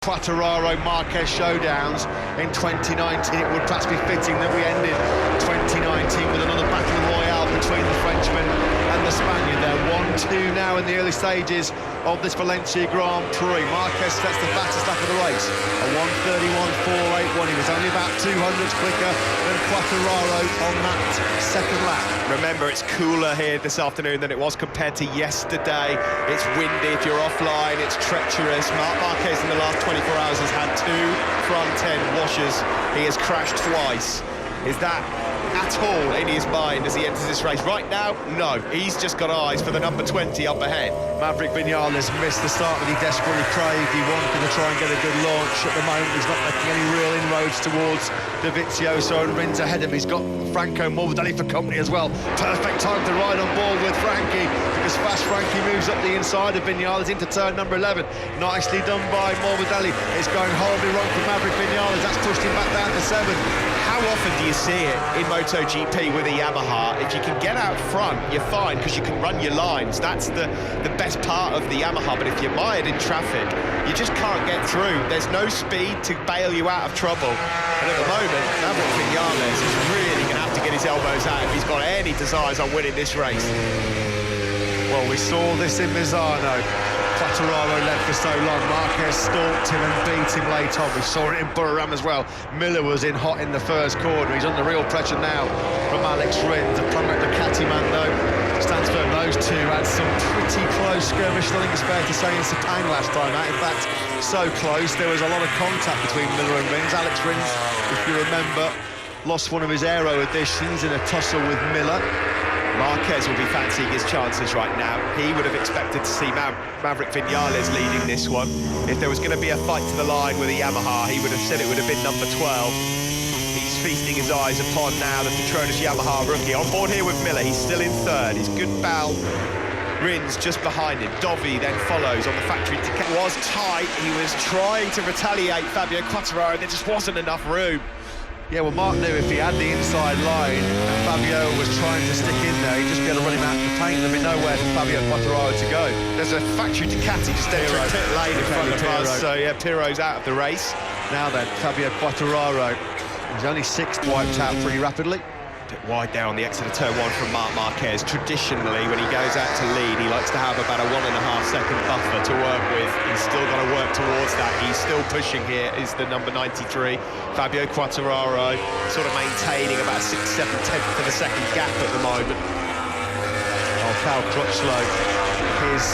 Quartararo Marquez showdowns in 2019, it would perhaps be fitting that we ended 2019 with another battle royale between the Frenchman and the Spaniard. They're 1-2 now in the early stages of this Valencia Grand Prix. Marquez sets the fastest lap of the race, a 1:31.481. He was only about 200 quicker than Quartararo on that second lap. Remember, it's cooler here this afternoon than it was compared to yesterday. It's windy if you're offline, it's treacherous. Marquez in the last 24 hours has had 2 front-end washers. He has crashed twice. Is that at all in his mind as he enters this race? Right now, no. He's just got eyes for the number 20 up ahead. Maverick Vinales missed the start that he desperately craved. He wanted to try and get a good launch. At the moment, he's not making any real inroads towards Dovizioso, and Rins ahead of him. He's got Franco Morbidelli for company as well. Perfect time to ride on board with Frankie, because fast Frankie moves up the inside of Vinales into turn number 11. Nicely done by Morbidelli. It's going horribly wrong for Maverick Vinales. That's pushed him back down to 7. How often do you see it in MotoGP with a Yamaha? If you can get out front, you're fine, because you can run your lines. That's the best part of the Yamaha. But if you're mired in traffic, you just can't get through. There's no speed to bail you out of trouble. And at the moment, Maverick Vinales is really going to have to get his elbows out if he's got any desires on winning this race. Well, we saw this in Misano. Quartararo led for so long. Marquez stalked him and beat him late on. We saw it in Buriram as well. Miller was in hot in the first corner. He's under real pressure now from Alex Rins. The Pramac Ducati man, though, stands firm. Those two had some pretty close skirmish. I think it's fair to say in Sepang last time out. In fact, so close, there was a lot of contact between Miller and Rins. Alex Rins, if you remember, lost one of his aero additions in a tussle with Miller. Marquez will be fancying his chances right now. He would have expected to see Maverick Vinales leading this one. If there was going to be a fight to the line with a Yamaha, he would have said it would have been number 12. He's feasting his eyes upon now the Petronas Yamaha rookie. On board here with Miller, he's still in third. His good pal Rins just behind him. Dovi then follows on the factory ticket. Was tight. He was trying to retaliate Fabio Quartararo. There just wasn't enough room. Yeah, well, Mark knew if he had the inside line and Fabio was trying to stick in there, he'd just be able to run him out of the paint. There'd be nowhere for Fabio Quartararo to go. There's a factory Ducati just entering pit lane in front of us, so yeah, Piro's out of the race. Now then, Fabio Quartararo, he's only 6th, wiped out pretty rapidly. A bit wide down on the exit of turn 1 from Marc Marquez. Traditionally, when he goes out to lead, he likes to have about a 1.5 second buffer to work with. He's still got to work towards that. He's still pushing here, is the number 93. Fabio Quartararo sort of maintaining about 6-7 tenths of a second gap at the moment. Oh, Cal Crutchlow, his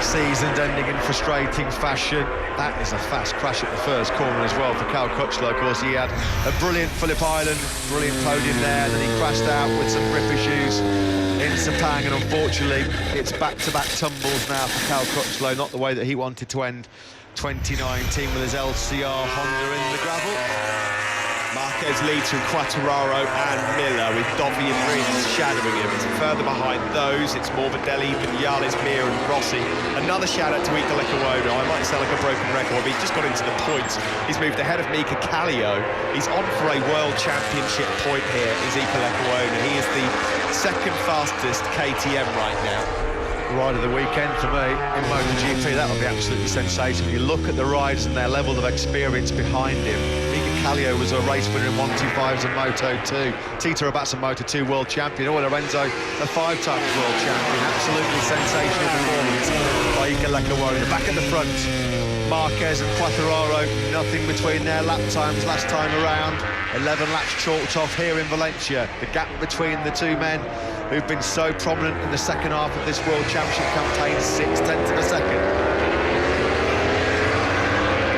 season's ending in frustrating fashion. That is a fast crash at the first corner as well for Cal Crutchlow. Of course, he had a brilliant Phillip Island, brilliant podium there, and then he crashed out with some grip issues in Sepang, and unfortunately it's back-to-back tumbles now for Cal Crutchlow, not the way that he wanted to end 2019 with his LCR Honda in the gravel. Marquez leads from Quartararo and Miller, with Dovi and Rins shadowing him. Further behind those, it's Morbidelli, Vinales, Mir and Rossi. Another shout-out to Iker Lecuona. I might sound like a broken record, but he's just got into the points. He's moved ahead of Mika Kallio. He's on for a World Championship point here, is Iker Lecuona. He is the 2nd fastest KTM right now. Ride of the weekend for me in MotoGP. That would be absolutely sensational. You look at the riders and their level of experience behind him. Mika Kallio was a race winner in 125s and Moto2. Tito Rabat's a Moto2 world champion. Oh, Lorenzo, a 5-time world champion. Absolutely sensational performance by Iker Lecuona. Back at the front, Marquez and Quartararo, nothing between their lap times last time around. 11 laps chalked off here in Valencia. The gap between the two men who've been so prominent in the second half of this World Championship campaign, 0.6 of a second.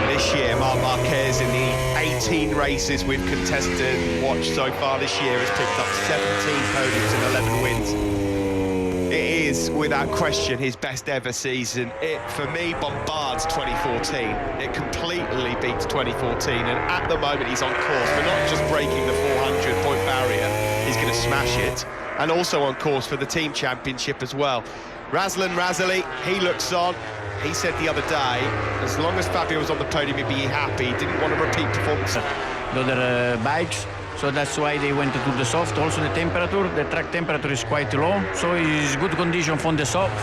This year, Marc Marquez, in the 18 races we've contested and watched so far this year, has picked up 17 podiums and 11 wins. It is, without question, his best ever season. It, for me, bombards 2014. It completely beats 2014, and at the moment he's on course for not just breaking the 400-point barrier, he's going to smash it, and also on course for the team championship as well. Razlan Razali, he looks on. He said the other day, as long as Fabio was on the podium, he'd be happy. He didn't want to repeat performance. The other bikes, so that's why they went to the soft. Also the temperature, the track temperature is quite low, so it's good condition from the soft.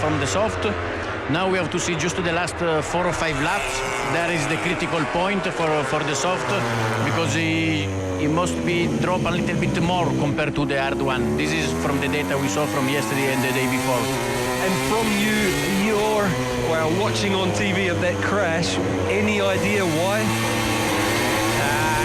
Now we have to see just the last 4 or 5 laps. There is the critical point for the soft, because he must be dropped a little bit more compared to the hard one. This is from the data we saw from yesterday and the day before. And from you're watching on TV of that crash, any idea why?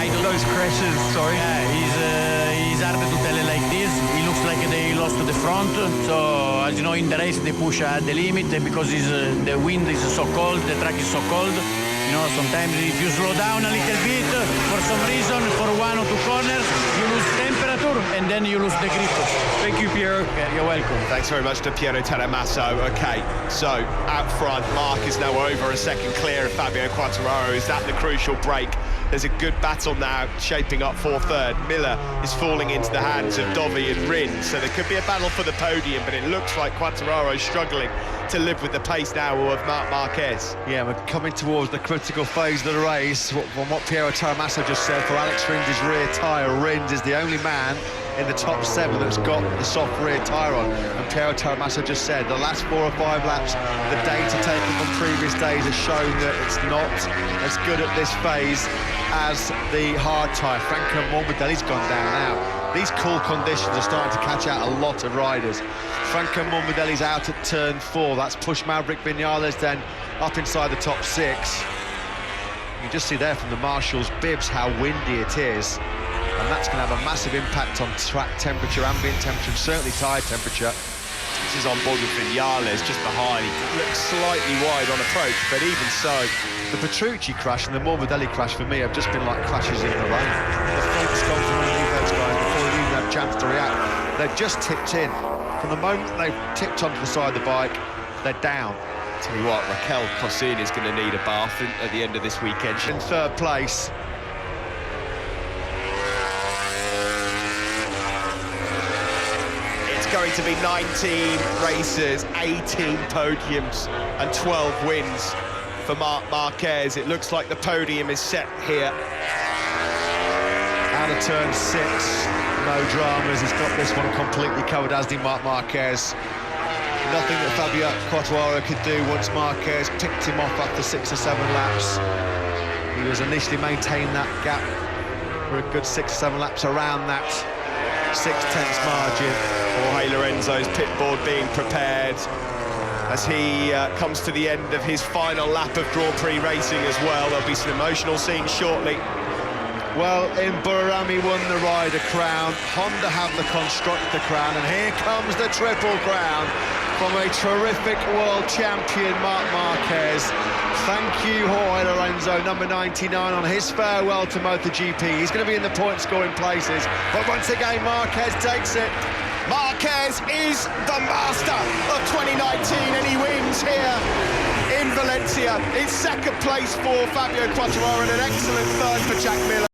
I don't Those crashes, sorry. He's hard to tell it like this. It looks like they lost to the front. So, as you know, in the race they push at the limit because the wind is so cold, the track is so cold. You know, sometimes if you slow down a little bit, for some reason, for 1 or 2 corners, you lose temperature and then you lose the grip. Thank you, Piero. Okay, you're welcome. Thanks very much to Piero Talamasso. Okay, so out front, Mark is now over a second clear of Fabio Quartararo. Is that the crucial break? There's a good battle now shaping up for third. Miller is falling into the hands of Dovi and Rins, so there could be a battle for the podium, but it looks like Quartararo is struggling to live with the pace now of Marc Marquez. Yeah, we're coming towards the critical phase of the race. From what Piero Talamasso just said, for Alex Rins' rear tyre, Rins is the only man in the top 7 that's got the soft rear tyre on. And Piero Talamasso just said the last 4 or 5 laps, the data taken from previous days has shown that it's not as good at this phase as the hard tyre. Franco Morbidelli's gone down now. These cool conditions are starting to catch out a lot of riders. Franco Morbidelli's out at turn 4. That's pushed Maverick Vinales then up inside the top 6. You can just see there from the Marshall's bibs how windy it is. And that's going to have a massive impact on track temperature, ambient temperature, and certainly tyre temperature. This is on board with Vinales just behind. He looks slightly wide on approach, but even so, The Petrucci crash and the Morbidelli crash for me have just been like crashes in the rain. The front's gone from underneath those guys before they even had a chance to react. They've just tipped in. From the moment they've tipped onto the side of the bike, they're down. tell you what, Raquel Cossin is going to need a bath at the end of this weekend. In third place. It's going to be 19 races, 18 podiums and 12 wins for Marc Marquez. It looks like the podium is set here. Out of turn 6, no dramas. He's got this one completely covered, as did Marc Marquez. Nothing that Fabio Quartararo could do once Marquez picked him off after 6 or 7 laps. He was initially maintaining that gap for a good 6 or 7 laps around that 6/10 margin. Jorge Lorenzo's pit board being prepared as he comes to the end of his final lap of Grand Prix racing as well. There'll be some emotional scenes shortly. Well, in Burram he won the Ryder Crown, Honda have the Constructor Crown, and here comes the Triple Crown from a terrific world champion, Marc Marquez. Thank you, Jorge Lorenzo, number 99, on his farewell to Motogp. He's going to be in the point-scoring places, but once again, Marquez takes it. Marquez is the master of 2019 and he wins here in Valencia. It's second place for Fabio Quartararo and an excellent third for Jack Miller.